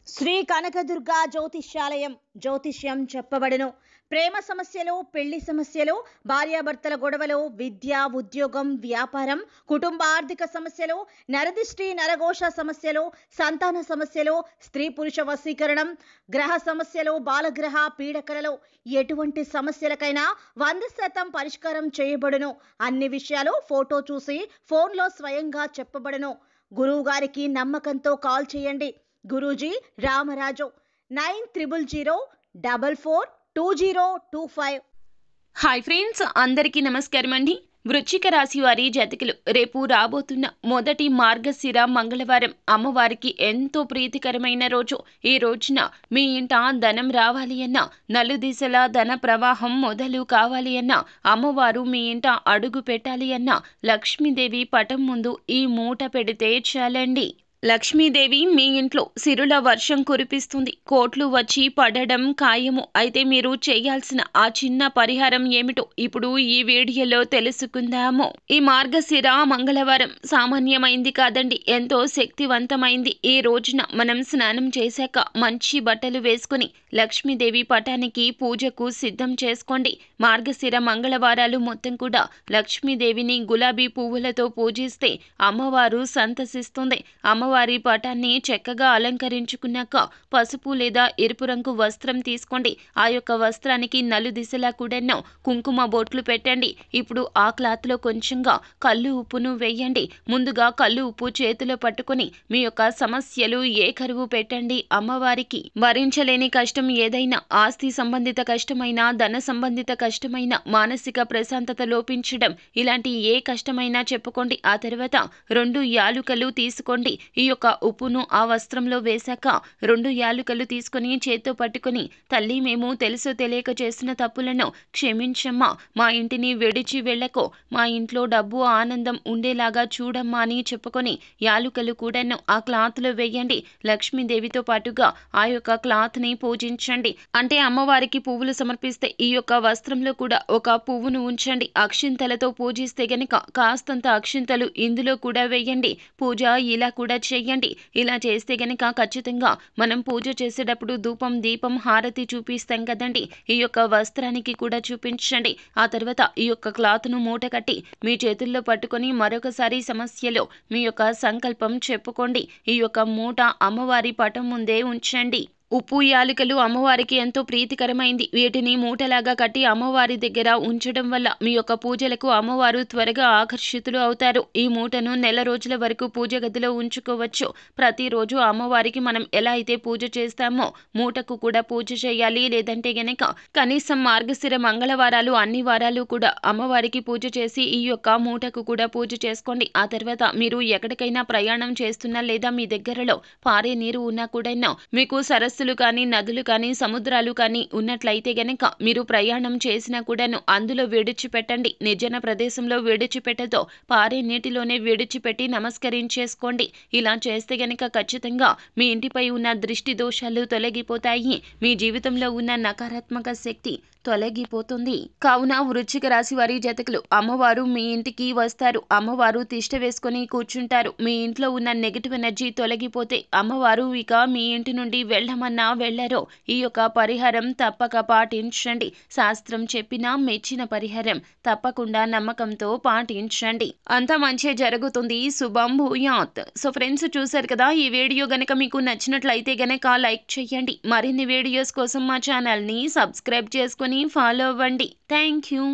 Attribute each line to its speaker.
Speaker 1: శ్రీ కనకదుర్గ జ్యోతిష్యాలయం జ్యోతిష్యం చెప్పబడును. ప్రేమ సమస్యలు, పెళ్లి సమస్యలు, భార్యాభర్తల గొడవలు, విద్య, ఉద్యోగం, వ్యాపారం, కుటుంబ ఆర్థిక సమస్యలు, నరదిష్టి, నరఘోష సమస్యలు, సంతాన సమస్యలు, స్త్రీ పురుష వశీకరణం, గ్రహ సమస్యలు, బాలగ్రహ పీడకలలు, ఎటువంటి సమస్యలకైనా 100% పరిష్కారం చేయబడును. అన్ని విషయాలు ఫోటో చూసి ఫోన్లో స్వయంగా చెప్పబడును. గురువు గారికి నమ్మకంతో కాల్ చేయండి. గురూజీ రామరాజు 9000442025.
Speaker 2: హాయ్ ఫ్రెండ్స్, అందరికీ నమస్కారం అండి. వృశ్చిక రాశి వారి జాతకులు రేపు రాబోతున్న మొదటి మార్గశిర మంగళవారం అమ్మవారికి ఎంతో ప్రీతికరమైన రోజు. ఈ రోజున మీ ఇంట ధనం రావాలి అన్నా, నలుదిశల ధన ప్రవాహం మొదలు కావాలి అన్నా, అమ్మవారు మీ ఇంట అడుగు పెట్టాలి అన్నా, లక్ష్మీదేవి పటం ముందు ఈ మూట పెడితే చాలండి. లక్ష్మీదేవి మీ ఇంట్లో సిరుల వర్షం కురిపిస్తుంది. కోట్లు వచ్చి పడడం ఖాయము. అయితే మీరు చేయాల్సిన ఆ చిన్న పరిహారం ఏమిటో ఇప్పుడు ఈ వీడియోలో తెలుసుకుందాము. ఈ మార్గశిర మంగళవారం సామాన్యమైంది కాదండి, ఎంతో శక్తివంతమైంది. ఈ రోజున మనం స్నానం చేశాక మంచి బట్టలు వేసుకుని లక్ష్మీదేవి పటానికి పూజకు సిద్ధం చేసుకోండి. మార్గశిర మంగళవారాలు మొత్తం కూడా లక్ష్మీదేవిని గులాబీ పువ్వులతో పూజిస్తే అమ్మవారు సంతసిస్తుంది. అమ్మవారి పటాన్ని చక్కగా అలంకరించుకున్నాక పసుపు లేదా ఎరుపు రంగు వస్త్రం తీసుకోండి. ఆ యొక్క వస్త్రానికి నలుదిశలా కూడాను కుంకుమ బొట్లు పెట్టండి. ఇప్పుడు ఆ క్లాత్లో కొంచెంగా కల్లు ఉప్పును వేయండి. ముందుగా కల్లు ఉప్పు చేతిలో పట్టుకుని మీ యొక్క సమస్యలు ఏ కరువు పెట్టండి. అమ్మవారికి భరించలేని కష్టం ఏదైనా, ఆస్తి సంబంధిత కష్టమైన, ధన సంబంధిత కష్టమైన, మానసిక ప్రశాంతత లోపించడం, ఇలాంటి ఏ కష్టమైనా చెప్పుకోండి. ఆ తర్వాత 2 యాలుకలు తీసుకోండి. ఈ యొక్క ఉప్పును ఆ వస్త్రంలో వేశాక 2 యాలుకలు తీసుకుని చేత్తో పట్టుకుని, తల్లి, మేము తెలుసో తెలియక చేసిన తప్పులను క్షమించమ్మా, మా ఇంటిని విడిచి వెళ్ళకో, మా ఇంట్లో డబ్బు ఆనందం ఉండేలాగా చూడమ్మా అని చెప్పుకొని యాలుకలు కూడాను ఆ క్లాత్లో వేయండి. లక్ష్మీదేవితో పాటుగా ఆ యొక్క క్లాత్ని పూజించండి. అంటే అమ్మవారికి పువ్వులు సమర్పిస్తే ఈ యొక్క వస్త్రంలో కూడా ఒక పువ్వును ఉంచండి. అక్షింతలతో పూజిస్తే గనక కాస్తంత అక్షింతలు ఇందులో కూడా వేయండి. పూజ ఇలా కూడా చెయ్యండి. ఇలా చేస్తే గనక ఖచ్చితంగా మనం పూజ చేసేటప్పుడు ధూపం, దీపం, హారతి చూపిస్తాం కదండి, ఈ యొక్క వస్త్రానికి కూడా చూపించండి. ఆ తర్వాత ఈ యొక్క క్లాత్ను మూట కట్టి మీ చేతుల్లో పట్టుకొని మరొకసారి సమస్యలో మీ యొక్క సంకల్పం చెప్పుకోండి. ఈ యొక్క మూట అమ్మవారి పటం ముందే ఉంచండి. ఉప్పు, యాలకులు అమ్మవారికి ఎంతో ప్రీతికరమైంది. వీటిని మూటలాగా కట్టి అమ్మవారి దగ్గర ఉంచడం వల్ల మీ యొక్క పూజలకు అమ్మవారు త్వరగా ఆకర్షితులు అవుతారు. ఈ మూటను నెల రోజుల వరకు పూజ గదిలో ఉంచుకోవచ్చు. ప్రతిరోజు అమ్మవారికి మనం ఎలా అయితే పూజ చేస్తామో మూటకు కూడా పూజ చేయాలి. లేదంటే గనక కనీసం మార్గశిర మంగళవారాలు అన్ని వారాలు కూడా అమ్మవారికి పూజ చేసి ఈ యొక్క మూటకు కూడా పూజ చేసుకోండి. ఆ తర్వాత మీరు ఎక్కడికైనా ప్రయాణం చేస్తున్నా లేదా మీ దగ్గరలో పారే నీరు ఉన్నా కూడా మీకు సరస్సులు కానీ, నదులు కానీ, సముద్రాలు కానీ ఉన్నట్లయితే గనక మీరు ప్రయాణం చేసినా కూడాను అందులో విడిచిపెట్టండి. నిర్జన ప్రదేశంలో విడిచిపెట్టతో పారే నీటిలోనే విడిచిపెట్టి నమస్కరించేసుకోండి. ఇలా చేస్తే గనక ఖచ్చితంగా మీ ఇంటిపై ఉన్న దృష్టి దోషాలు తొలగిపోతాయి. మీ జీవితంలో ఉన్న నకారాత్మక శక్తి తొలగిపోతుంది. కావున వృశ్చిక రాశి వారి జాతకులు, అమ్మవారు మీ ఇంటికి వస్తారు. అమ్మవారు తిష్ట వేసుకొని కూర్చుంటారు. మీ ఇంట్లో ఉన్న నెగిటివ్ ఎనర్జీ తొలగిపోతే అమ్మవారు ఇక మీ ఇంటి నుండి వెళ్ళమన్నా వెళ్ళరో. ఈ యొక్క పరిహారం తప్పక పాటించండి. శాస్త్రం చెప్పిన మెచ్చిన పరిహారం తప్పకుండా నమ్మకంతో పాటించండి. అంత మంచి జరుగుతుంది. శుభం భూయాత్. సో ఫ్రెండ్స్, చూసారు కదా, ఈ వీడియో గనక మీకు నచ్చినట్లయితే గనక లైక్ చేయండి. మరిన్ని వీడియోస్ కోసం మా ఛానల్ని సబ్స్క్రైబ్ చేసుకొని ఫాలో అవ్వండి. Thank you.